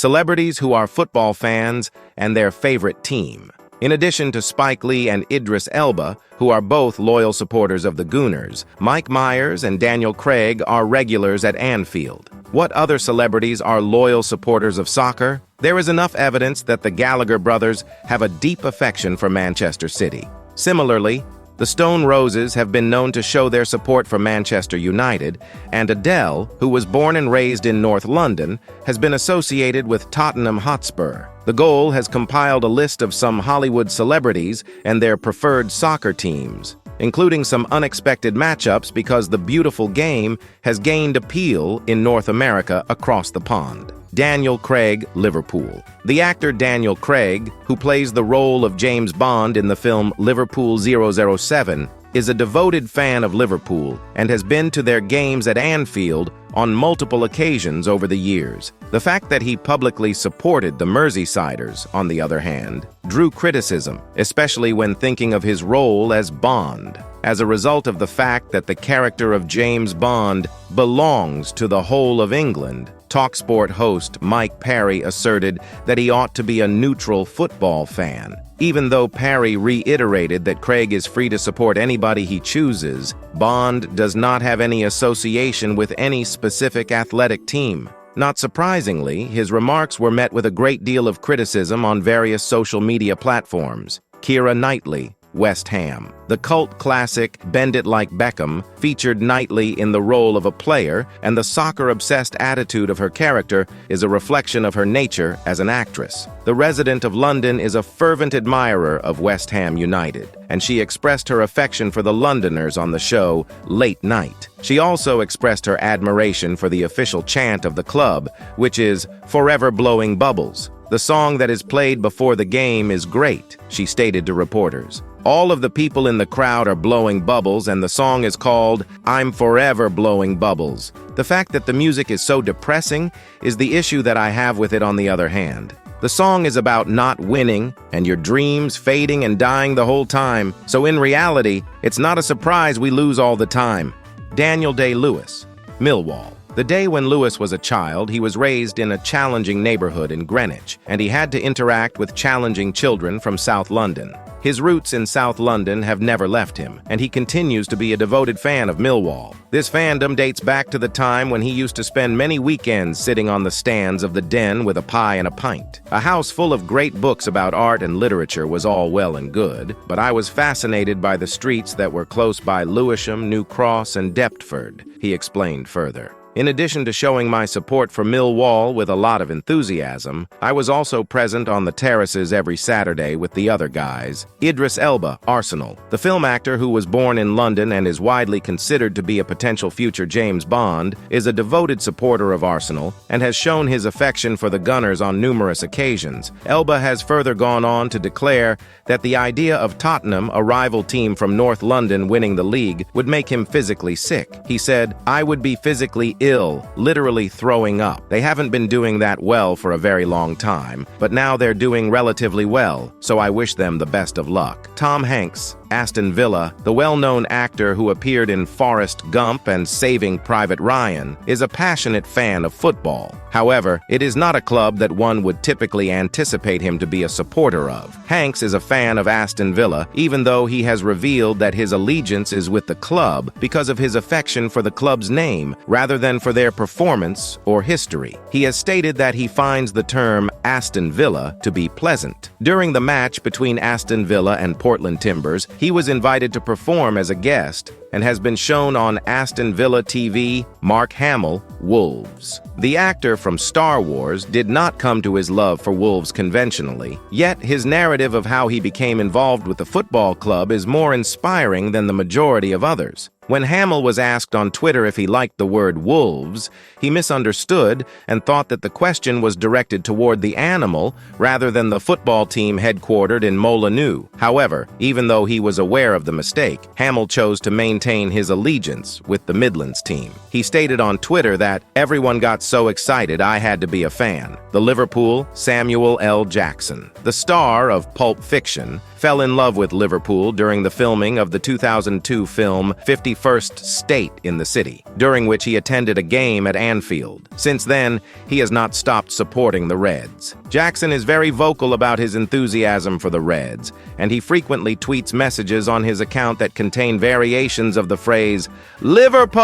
celebrities who are football fans and their favorite team. In addition to Spike Lee and Idris Elba, who are both loyal supporters of the Gooners, Mike Myers and Daniel Craig are regulars at Anfield. What other celebrities are loyal supporters of soccer? There is enough evidence that the Gallagher brothers have a deep affection for Manchester City. Similarly, the Stone Roses have been known to show their support for Manchester United, and Adele, who was born and raised in North London, has been associated with Tottenham Hotspur. The Goal has compiled a list of some Hollywood celebrities and their preferred soccer teams, including some unexpected matchups because the beautiful game has gained appeal in North America across the pond. Daniel Craig, Liverpool. The actor Daniel Craig, who plays the role of James Bond in the film Liverpool 007, is a devoted fan of Liverpool and has been to their games at Anfield on multiple occasions over the years. The fact that he publicly supported the Merseysiders, on the other hand, drew criticism, especially when thinking of his role as Bond. As a result of the fact that the character of James Bond belongs to the whole of England, TalkSport host Mike Parry asserted that he ought to be a neutral football fan. Even though Parry reiterated that Craig is free to support anybody he chooses, Bond does not have any association with any specific athletic team. Not surprisingly, his remarks were met with a great deal of criticism on various social media platforms. Keira Knightley, West Ham. The cult classic Bend It Like Beckham featured Knightley in the role of a player, and the soccer-obsessed attitude of her character is a reflection of her nature as an actress. The resident of London is a fervent admirer of West Ham United, and she expressed her affection for the Londoners on the show Late Night. She also expressed her admiration for the official chant of the club, which is "Forever Blowing Bubbles." The song that is played before the game is great, she stated to reporters. All of the people in the crowd are blowing bubbles, and the song is called "I'm Forever Blowing Bubbles." The fact that the music is so depressing is the issue that I have with it on the other hand. The song is about not winning and your dreams fading and dying the whole time, so in reality, it's not a surprise we lose all the time. Daniel Day-Lewis, Millwall. The day when Lewis was a child, he was raised in a challenging neighborhood in Greenwich, and he had to interact with challenging children from South London. His roots in South London have never left him, and he continues to be a devoted fan of Millwall. This fandom dates back to the time when he used to spend many weekends sitting on the stands of the Den with a pie and a pint. A house full of great books about art and literature was all well and good, but I was fascinated by the streets that were close by Lewisham, New Cross, and Deptford, he explained further. In addition to showing my support for Millwall with a lot of enthusiasm, I was also present on the terraces every Saturday with the other guys. Idris Elba, Arsenal. The film actor, who was born in London and is widely considered to be a potential future James Bond, is a devoted supporter of Arsenal and has shown his affection for the Gunners on numerous occasions. Elba has further gone on to declare that the idea of Tottenham, a rival team from North London, winning the league would make him physically sick. He said, "I would be physically ill, literally throwing up. They haven't been doing that well for a very long time, but now they're doing relatively well, so I wish them the best of luck." Tom Hanks, Aston Villa, the well-known actor who appeared in Forrest Gump and Saving Private Ryan, is a passionate fan of football. However, it is not a club that one would typically anticipate him to be a supporter of. Hanks is a fan of Aston Villa, even though he has revealed that his allegiance is with the club because of his affection for the club's name, rather than for their performance or history. He has stated that he finds the term Aston Villa to be pleasant. During the match between Aston Villa and Portland Timbers, he was invited to perform as a guest and has been shown on Aston Villa TV. Mark Hamill, Wolves. The actor from Star Wars did not come to his love for Wolves conventionally, yet his narrative of how he became involved with the football club is more inspiring than the majority of others. When Hamill was asked on Twitter if he liked the word wolves, he misunderstood and thought that the question was directed toward the animal rather than the football team headquartered in Molineux. However, even though he was aware of the mistake, Hamill chose to maintain maintain his allegiance with the Midlands team. He stated on Twitter that, "Everyone got so excited I had to be a fan." The Liverpool, Samuel L. Jackson, the star of Pulp Fiction, fell in love with Liverpool during the filming of the 2002 film 51st State in the City, during which he attended a game at Anfield. Since then, he has not stopped supporting the Reds. Jackson is very vocal about his enthusiasm for the Reds, and he frequently tweets messages on his account that contain variations of the phrase, "Liverpool!"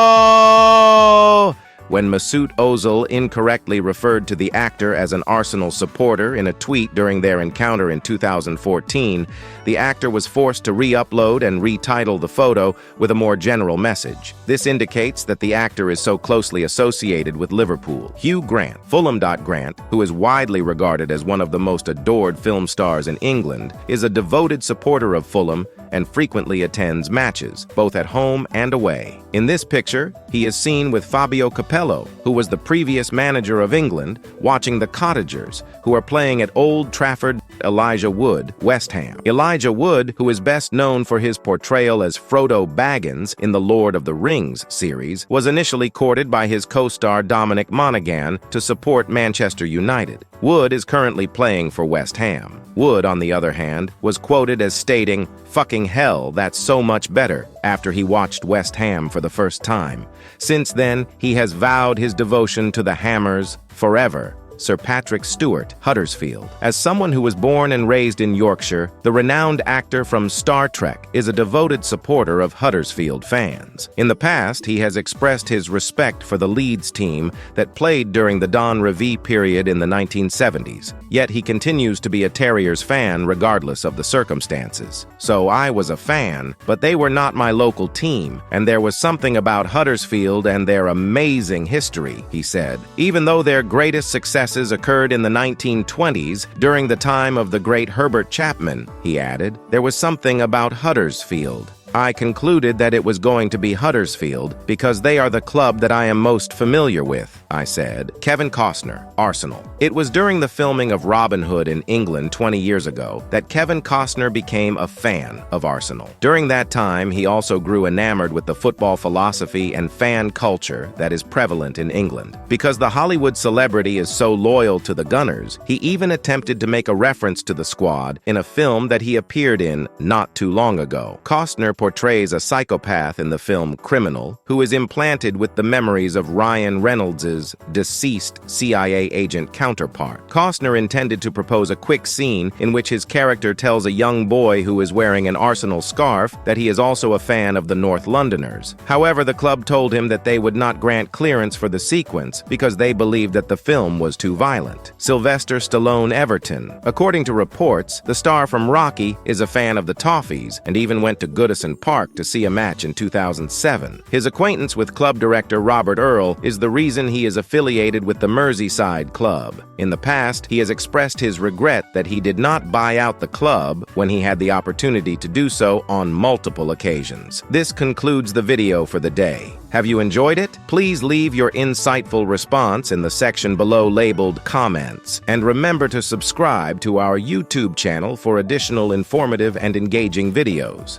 When Mesut Ozil incorrectly referred to the actor as an Arsenal supporter in a tweet during their encounter in 2014, the actor was forced to re-upload and retitle the photo with a more general message. This indicates that the actor is so closely associated with Liverpool. Hugh Grant, Fulham. Grant, who is widely regarded as one of the most adored film stars in England, is a devoted supporter of Fulham and frequently attends matches, both at home and away. In this picture, he is seen with Fabio Capello, who was the previous manager of England, watching the Cottagers, who are playing at Old Trafford. Elijah Wood, West Ham. Elijah Wood, who is best known for his portrayal as Frodo Baggins in the Lord of the Rings series, was initially courted by his co-star Dominic Monaghan to support Manchester United. Wood is currently playing for West Ham. Wood, on the other hand, was quoted as stating, "Fucking hell, that's so much better," after he watched West Ham for the first time. Since then, he has vowed his devotion to the Hammers forever. Sir Patrick Stewart, Huddersfield. As someone who was born and raised in Yorkshire, the renowned actor from Star Trek is a devoted supporter of Huddersfield fans. In the past, he has expressed his respect for the Leeds team that played during the Don Revie period in the 1970s. Yet he continues to be a Terriers fan regardless of the circumstances. "So I was a fan, but they were not my local team, and there was something about Huddersfield and their amazing history," he said. Even though their greatest successes occurred in the 1920s, during the time of the great Herbert Chapman, he added, "there was something about Huddersfield. I concluded that it was going to be Huddersfield because they are the club that I am most familiar with," I said. Kevin Costner, Arsenal. It was during the filming of Robin Hood in England 20 years ago that Kevin Costner became a fan of Arsenal. During that time, he also grew enamored with the football philosophy and fan culture that is prevalent in England. Because the Hollywood celebrity is so loyal to the Gunners, he even attempted to make a reference to the squad in a film that he appeared in not too long ago. Costner portrays a psychopath in the film Criminal, who is implanted with the memories of Ryan Reynolds' deceased CIA agent counterpart. Costner intended to propose a quick scene in which his character tells a young boy who is wearing an Arsenal scarf that he is also a fan of the North Londoners. However, the club told him that they would not grant clearance for the sequence because they believed that the film was too violent. Sylvester Stallone Everton. According to reports, the star from Rocky is a fan of the Toffees and even went to Goodison Park to see a match in 2007. His acquaintance with club director Robert Earl is the reason he is affiliated with the Merseyside club. In the past, he has expressed his regret that he did not buy out the club when he had the opportunity to do so on multiple occasions. This concludes the video for the day. Have you enjoyed it? Please leave your insightful response in the section below labeled comments. And remember to subscribe to our YouTube channel for additional informative and engaging videos.